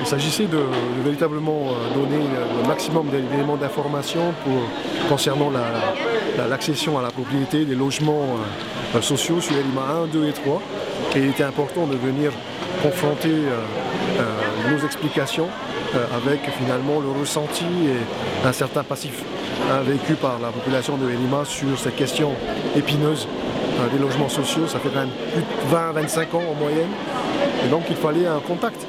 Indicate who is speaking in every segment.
Speaker 1: Il s'agissait de véritablement donner le maximum d'éléments d'information concernant l'accession à la propriété, des logements sociaux sur Elima 1, 2 et 3. Et il était important de venir confronter nos explications avec finalement le ressenti et un certain passif vécu par la population de Elima sur cette question épineuse des logements sociaux. Ça fait quand même plus de 20-25 ans en moyenne. Et donc il fallait un contact.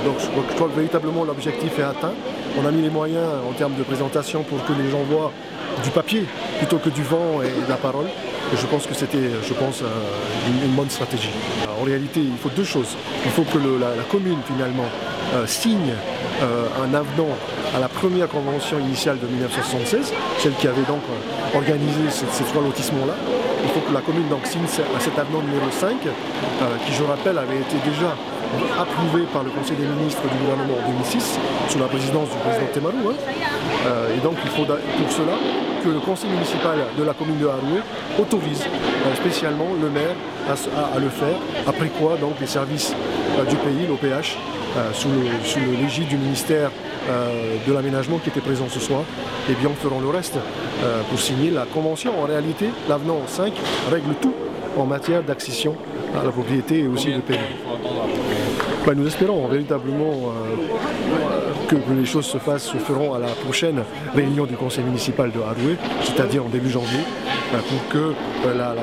Speaker 1: Donc je crois que véritablement l'objectif est atteint. On a mis les moyens en termes de présentation pour que les gens voient du papier plutôt que du vent et de la parole. Et je pense que c'était une bonne stratégie. En réalité, il faut deux choses. Il faut que la commune finalement signe un avenant à la première convention initiale de 1976, celle qui avait donc organisé ces trois lotissements-là. Il faut que la commune donc signe cet avenant numéro 5, qui je rappelle avait été déjà approuvé par le Conseil des ministres du gouvernement en 2006, sous la présidence du président Temarou. Et donc il faut pour cela que le conseil municipal de la commune de Haroué autorise spécialement le maire à le faire, après quoi donc les services du pays, l'OPH, sous l'égide du ministère de l'aménagement qui était présent ce soir, eh bien feront le reste pour signer la convention. En réalité, l'avenant 5 règle tout en matière d'accession à la propriété et aussi de paiement. Nous espérons véritablement que les choses se feront à la prochaine réunion du conseil municipal de Haroué, c'est-à-dire en début janvier, pour que la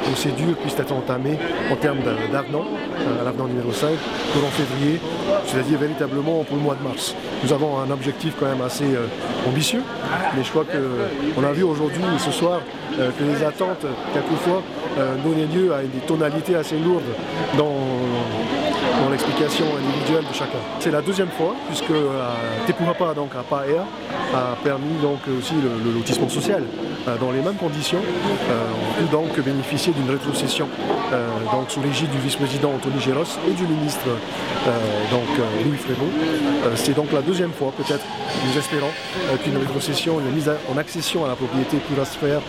Speaker 1: procédure puisse être entamée en termes d'avenant, l'avenant numéro 5, pour en février, c'est-à-dire véritablement pour le mois de mars. Nous avons un objectif quand même assez ambitieux, mais je crois qu'on a vu aujourd'hui et ce soir que les attentes, quelquefois, donnaient lieu à des tonalités assez lourdes dans l'explication individuelle de chacun. C'est la deuxième fois, puisque Tepurapa, donc à Paea, a permis donc aussi le lotissement social dans les mêmes conditions. On peut donc bénéficier d'une rétrocession donc sous l'égide du vice-président Anthony Géros et du ministre Louis Frémaux. C'est donc la deuxième fois, peut-être, nous espérons, qu'une rétrocession, une mise en accession à la propriété pourra se faire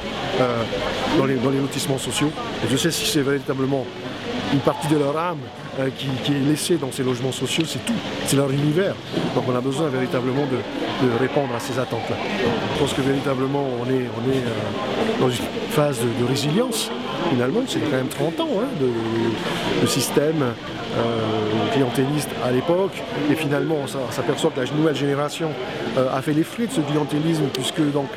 Speaker 1: dans les lotissements sociaux. Et je sais si c'est véritablement une partie de leur âme qui est laissée dans ces logements sociaux, c'est tout, c'est leur univers. Donc on a besoin véritablement de répondre à ces attentes-là. Je pense que véritablement on est dans une phase de résilience. Finalement, c'est quand même 30 ans de système clientéliste à l'époque. Et finalement, on s'aperçoit que la nouvelle génération a fait les frais de ce clientélisme, puisque donc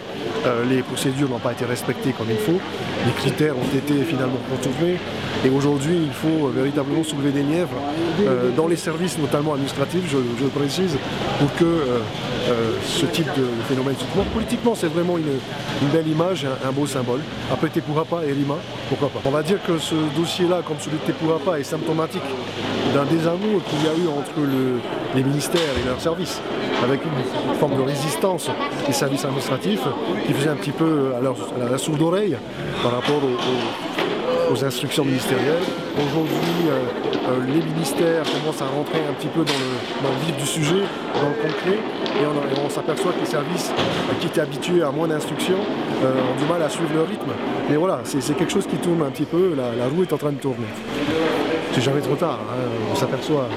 Speaker 1: les procédures n'ont pas été respectées comme il faut. Les critères ont été finalement contournés. Et aujourd'hui, il faut véritablement soulever des lièvres dans les services, notamment administratifs, je le précise, pour que ce type de phénomène se trouve. Politiquement, c'est vraiment une belle image, un beau symbole. Après Tepurapa et Elima, pourquoi pas. On va dire que ce dossier-là, comme celui de Tepurapa, est symptomatique d'un désamour qu'il y a eu entre les ministères et leurs services, avec une forme de résistance des services administratifs qui faisait un petit peu à la sourde oreille par rapport aux instructions ministérielles. Aujourd'hui, les ministères commencent à rentrer un petit peu dans le vif du sujet, dans le concret, et on s'aperçoit que les services qui étaient habitués à moins d'instructions ont du mal à suivre le rythme. Mais voilà, c'est quelque chose qui tourne un petit peu, la roue est en train de tourner. C'est jamais trop tard, on s'aperçoit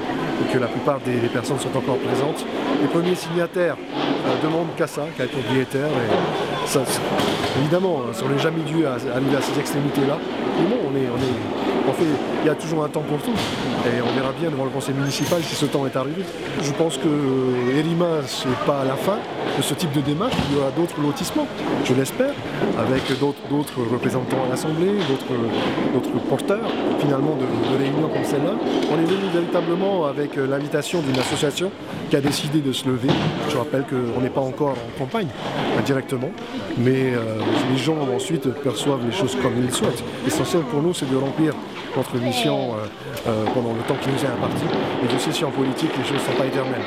Speaker 1: que la plupart des personnes sont encore présentes. Les premiers signataires demandent qu'à ça, qu'à être propriétaire. Et ça, évidemment, on n'est jamais dû arriver à ces extrémités-là. Mais bon, il y a toujours un temps pour tout. Et on verra bien devant le conseil municipal si ce temps est arrivé. Je pense que Elima, ce n'est pas la fin de ce type de démarche. Il y aura d'autres lotissements, je l'espère, avec d'autres représentants à l'Assemblée, d'autres porteurs finalement de réunions comme celle-là. On est venu véritablement avec l'invitation d'une association qui a décidé de se lever. Je rappelle qu'on n'est pas encore en campagne directement, mais les gens ensuite perçoivent les choses comme ils le souhaitent. L'essentiel pour nous, c'est de remplir notre mission pendant le temps qui nous est imparti. Et je sais si en politique, les choses ne sont pas éternelles.